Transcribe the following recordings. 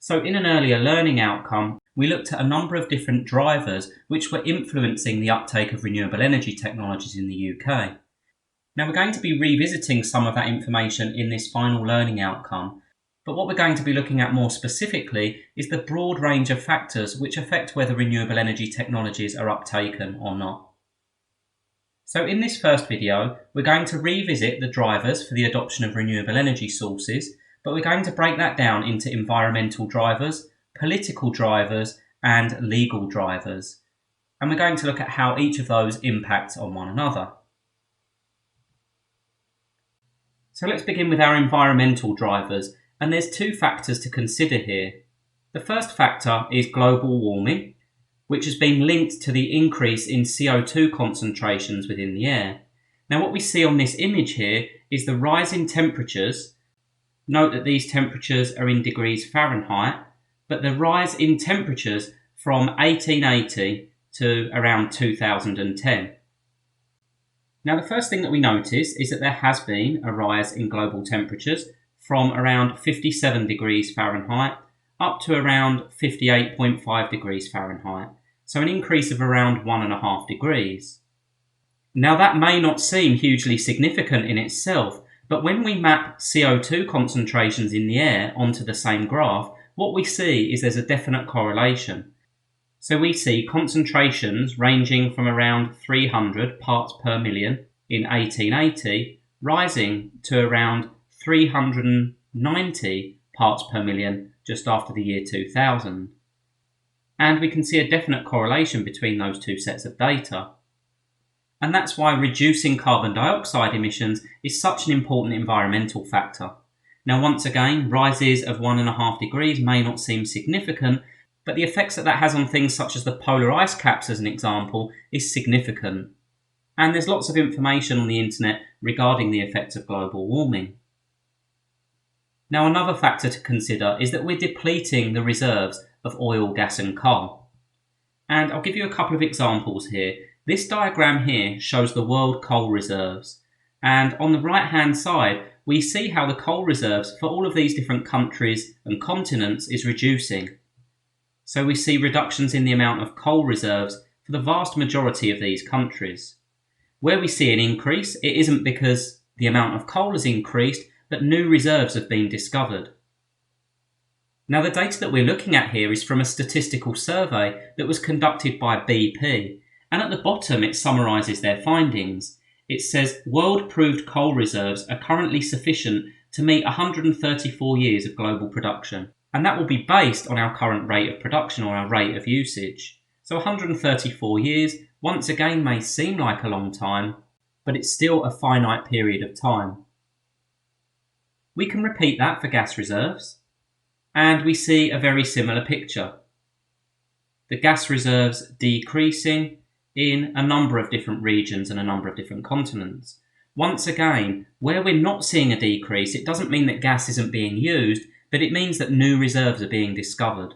So in an earlier learning outcome, we looked at a number of different drivers which were influencing the uptake of renewable energy technologies in the UK. Now we're going to be revisiting some of that information in this final learning outcome, but what we're going to be looking at more specifically is the broad range of factors which affect whether renewable energy technologies are uptaken or not. So in this first video, we're going to revisit the drivers for the adoption of renewable energy sources, but we're going to break that down into environmental drivers, political drivers, and legal drivers. And we're going to look at how each of those impact on one another. So let's begin with our environmental drivers, and there's two factors to consider here. The first factor is global warming, which has been linked to the increase in CO2 concentrations within the air. Now what we see on this image here is the rise in temperatures. Note that these temperatures are in degrees Fahrenheit, but the rise in temperatures from 1880 to around 2010. Now the first thing that we notice is that there has been a rise in global temperatures from around 57 degrees Fahrenheit up to around 58.5 degrees Fahrenheit, so an increase of around 1.5 degrees. Now that may not seem hugely significant in itself, but when we map CO2 concentrations in the air onto the same graph, what we see is there's a definite correlation. So we see concentrations ranging from around 300 parts per million in 1880, rising to around 390 parts per million just after the year 2000. And we can see a definite correlation between those two sets of data. And that's why reducing carbon dioxide emissions is such an important environmental factor. Now once again, rises of 1.5 degrees may not seem significant, but the effects that has on things such as the polar ice caps as an example is significant. And there's lots of information on the internet regarding the effects of global warming. Now another factor to consider is that we're depleting the reserves of oil, gas and coal. And I'll give you a couple of examples here. This diagram here shows the world coal reserves. And on the right hand side, we see how the coal reserves for all of these different countries and continents is reducing. So we see reductions in the amount of coal reserves for the vast majority of these countries. Where we see an increase, it isn't because the amount of coal has increased, but new reserves have been discovered. Now the data that we're looking at here is from a statistical survey that was conducted by BP, and at the bottom it summarises their findings. It says world proved coal reserves are currently sufficient to meet 134 years of global production, and that will be based on our current rate of production or our rate of usage. So 134 years once again may seem like a long time, but it's still a finite period of time. We can repeat that for gas reserves, and we see a very similar picture. The gas reserves decreasing in a number of different regions and a number of different continents. Once again, where we're not seeing a decrease, it doesn't mean that gas isn't being used, but it means that new reserves are being discovered.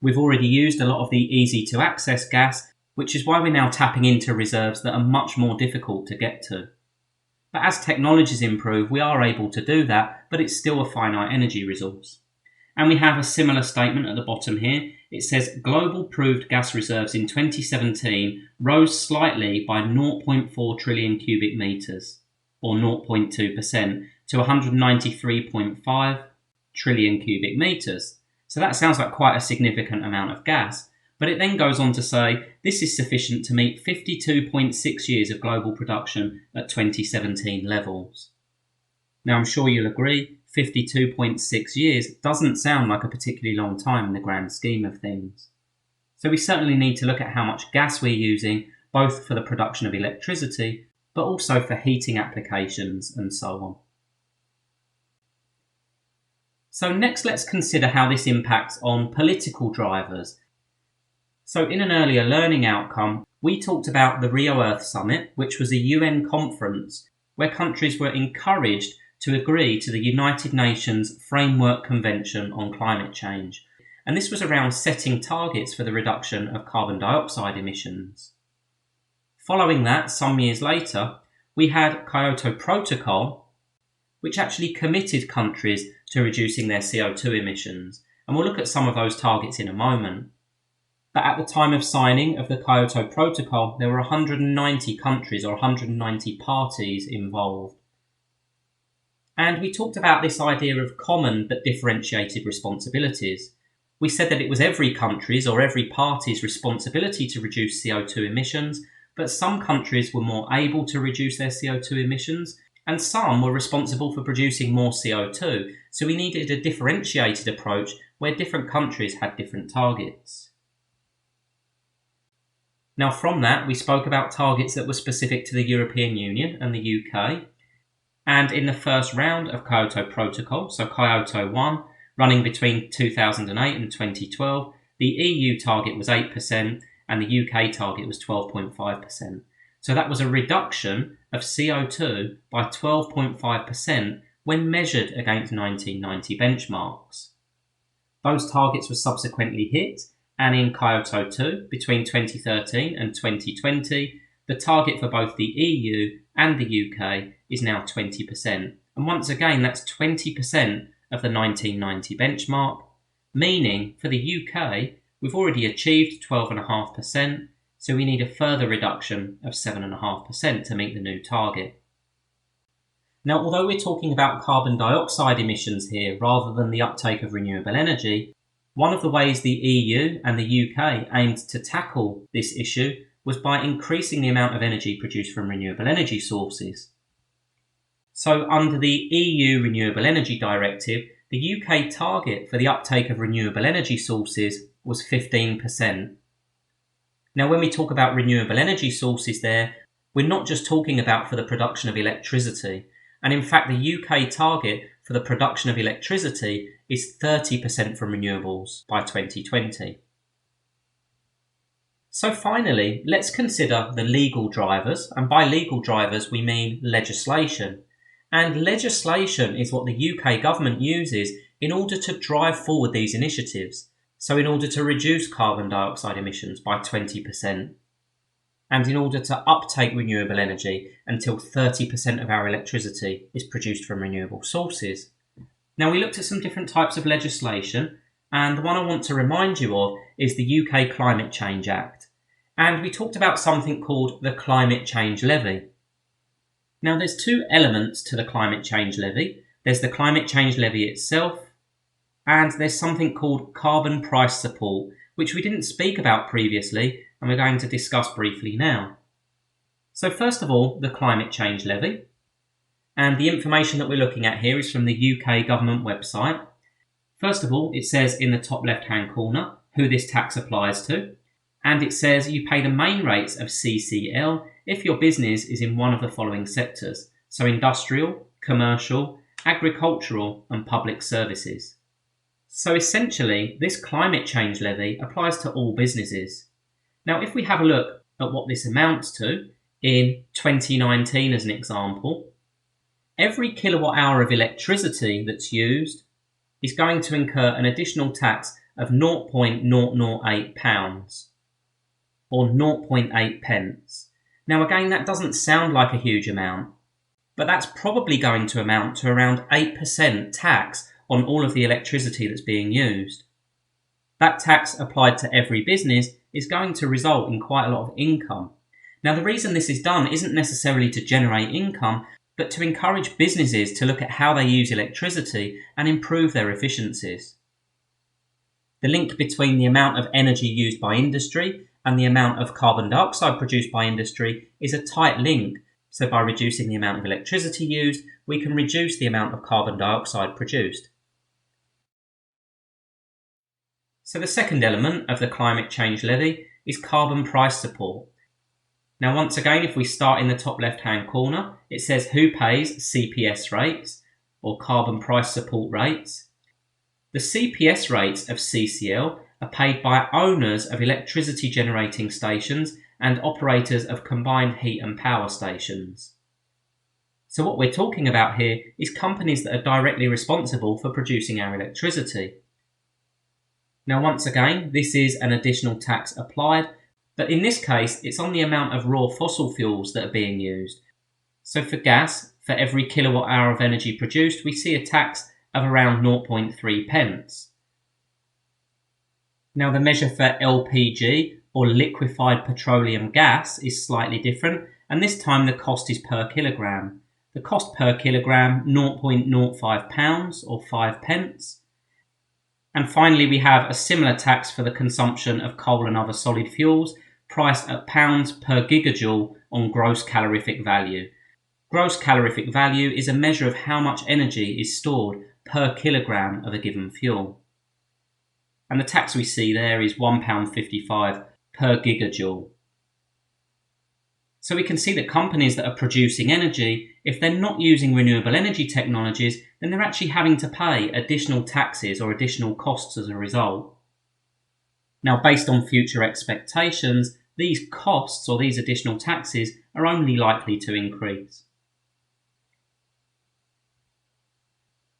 We've already used a lot of the easy to access gas, which is why we're now tapping into reserves that are much more difficult to get to. But as technologies improve, we are able to do that, but it's still a finite energy resource. And we have a similar statement at the bottom here. It says global proved gas reserves in 2017 rose slightly by 0.4 trillion cubic metres, or 0.2%, to 193.5 trillion cubic metres. So that sounds like quite a significant amount of gas. But it then goes on to say this is sufficient to meet 52.6 years of global production at 2017 levels. Now I'm sure you'll agree, 52.6 years doesn't sound like a particularly long time in the grand scheme of things. So we certainly need to look at how much gas we're using, both for the production of electricity, but also for heating applications and so on. So next let's consider how this impacts on political drivers. So in an earlier learning outcome, we talked about the Rio Earth Summit, which was a UN conference where countries were encouraged to agree to the United Nations Framework Convention on Climate Change. And this was around setting targets for the reduction of carbon dioxide emissions. Following that, some years later, we had Kyoto Protocol, which actually committed countries to reducing their CO2 emissions. and we'll look at some of those targets in a moment. But at the time of signing of the Kyoto Protocol, there were 190 countries or 190 parties involved. And we talked about this idea of common but differentiated responsibilities. We said that it was every country's or every party's responsibility to reduce CO2 emissions, but some countries were more able to reduce their CO2 emissions, and some were responsible for producing more CO2. So we needed a differentiated approach where different countries had different targets. Now from that, we spoke about targets that were specific to the European Union and the UK. And in the first round of Kyoto Protocol, so Kyoto 1, running between 2008 and 2012, the EU target was 8% and the UK target was 12.5%. So that was a reduction of CO2 by 12.5% when measured against 1990 benchmarks. Those targets were subsequently hit, and in Kyoto 2, between 2013 and 2020, the target for both the EU and the UK is now 20%. And once again, that's 20% of the 1990 benchmark, meaning for the UK, we've already achieved 12.5%, so we need a further reduction of 7.5% to meet the new target. Now, although we're talking about carbon dioxide emissions here rather than the uptake of renewable energy, one of the ways the EU and the UK aimed to tackle this issue was by increasing the amount of energy produced from renewable energy sources. So under the EU Renewable Energy Directive, the UK target for the uptake of renewable energy sources was 15%. Now when we talk about renewable energy sources there, we're not just talking about for the production of electricity. And in fact, the UK target for the production of electricity is 30% from renewables by 2020. So finally, let's consider the legal drivers, and by legal drivers we mean legislation. And legislation is what the UK government uses in order to drive forward these initiatives. So in order to reduce carbon dioxide emissions by 20%, and in order to uptake renewable energy until 30% of our electricity is produced from renewable sources. Now we looked at some different types of legislation, and the one I want to remind you of is the UK Climate Change Act. And we talked about something called the Climate Change Levy. Now there's two elements to the Climate Change Levy. There's the Climate Change Levy itself, and there's something called carbon price support, which we didn't speak about previously, and we're going to discuss briefly now. So first of all, the Climate Change Levy. And the information that we're looking at here is from the UK government website. First of all, it says in the top left-hand corner who this tax applies to. And it says you pay the main rates of CCL if your business is in one of the following sectors. So industrial, commercial, agricultural and public services. So essentially, this climate change levy applies to all businesses. Now, if we have a look at what this amounts to in 2019 as an example, every kilowatt hour of electricity that's used is going to incur an additional tax of £0.008 or 0.8 pence. Now again, that doesn't sound like a huge amount, but that's probably going to amount to around 8% tax on all of the electricity that's being used. That tax applied to every business is going to result in quite a lot of income. Now the reason this is done isn't necessarily to generate income, but to encourage businesses to look at how they use electricity and improve their efficiencies. The link between the amount of energy used by industry and the amount of carbon dioxide produced by industry is a tight link. So by reducing the amount of electricity used, we can reduce the amount of carbon dioxide produced. So the second element of the climate change levy is carbon price support. Now once again, if we start in the top left-hand corner, it says who pays CPS rates or carbon price support rates. The CPS rates of CCL are paid by owners of electricity generating stations and operators of combined heat and power stations. So what we're talking about here is companies that are directly responsible for producing our electricity. Now once again, this is an additional tax applied, but in this case it's on the amount of raw fossil fuels that are being used. So for gas, for every kilowatt hour of energy produced, we see a tax of around 0.3 pence. Now the measure for LPG, or liquefied petroleum gas, is slightly different, and this time the cost is per kilogram. The cost per kilogram, £0.05 or 5 pence. And finally we have a similar tax for the consumption of coal and other solid fuels, priced at pounds per gigajoule on gross calorific value. Gross calorific value is a measure of how much energy is stored per kilogram of a given fuel. And the tax we see there is £1.55 per gigajoule. So we can see that companies that are producing energy, if they're not using renewable energy technologies, then they're actually having to pay additional taxes or additional costs as a result. Now, based on future expectations, these costs or these additional taxes are only likely to increase.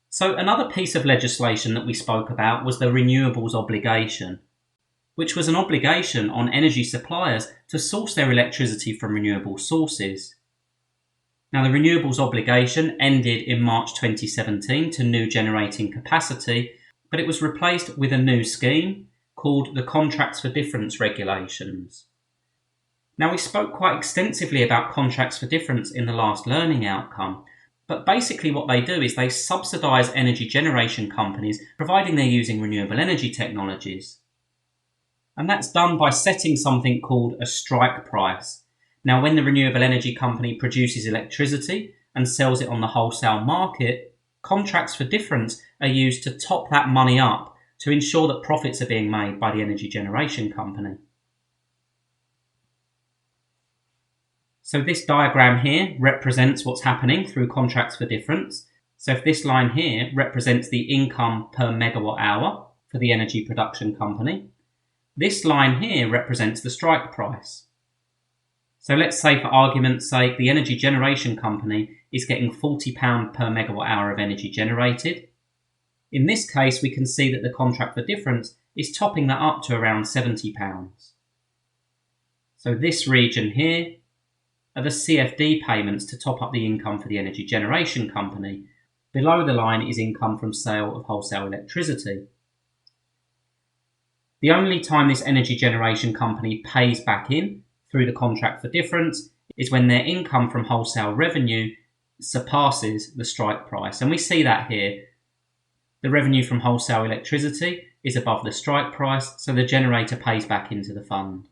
So another piece of legislation that we spoke about was the Renewables obligation, which was an obligation on energy suppliers to source their electricity from renewable sources. Now, the Renewables obligation ended in March 2017 to new generating capacity, but it was replaced with a new scheme called the Contracts for Difference regulations. Now, we spoke quite extensively about Contracts for Difference in the last learning outcome, but basically what they do is they subsidise energy generation companies, providing they're using renewable energy technologies. And that's done by setting something called a strike price. Now, when the renewable energy company produces electricity and sells it on the wholesale market, contracts for difference are used to top that money up to ensure that profits are being made by the energy generation company. So this diagram here represents what's happening through contracts for difference. So if this line here represents the income per megawatt hour for the energy production company, this line here represents the strike price. So let's say, for argument's sake, the energy generation company is getting £40 per megawatt hour of energy generated. In this case, we can see that the contract for difference is topping that up to around £70. So this region here are the CFD payments to top up the income for the energy generation company. Below the line is income from sale of wholesale electricity. The only time this energy generation company pays back in through the contract for difference is when their income from wholesale revenue surpasses the strike price. And we see that here. The revenue from wholesale electricity is above the strike price, so the generator pays back into the fund.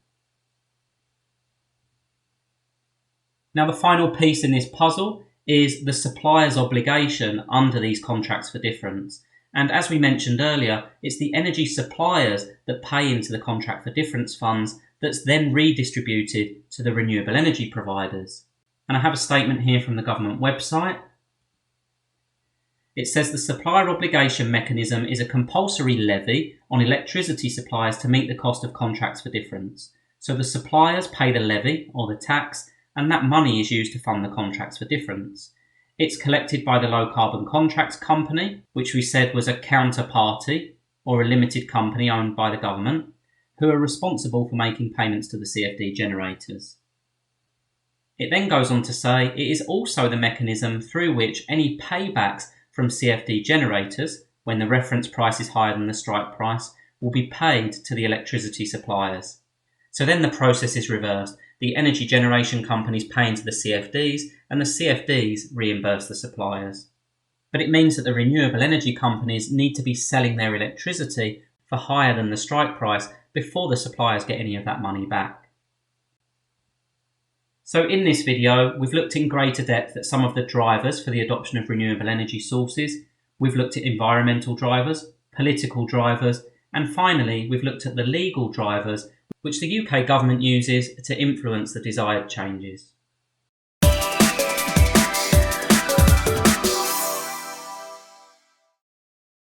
Now, the final piece in this puzzle is the supplier's obligation under these contracts for difference. And as we mentioned earlier, it's the energy suppliers that pay into the contract for difference funds that's then redistributed to the renewable energy providers. And I have a statement here from the government website. It says the supplier obligation mechanism is a compulsory levy on electricity suppliers to meet the cost of contracts for difference. So the suppliers pay the levy or the tax, and that money is used to fund the contracts for difference. It's collected by the Low Carbon Contracts Company, which we said was a counterparty or a limited company owned by the government, who are responsible for making payments to the CFD generators. It then goes on to say it is also the mechanism through which any paybacks from CFD generators, when the reference price is higher than the strike price, will be paid to the electricity suppliers. So then the process is reversed. The energy generation companies pay into the CFDs, and the CFDs reimburse the suppliers. But it means that the renewable energy companies need to be selling their electricity for higher than the strike price before the suppliers get any of that money back. So in this video, we've looked in greater depth at some of the drivers for the adoption of renewable energy sources. We've looked at environmental drivers, political drivers, and finally, we've looked at the legal drivers which the UK government uses to influence the desired changes.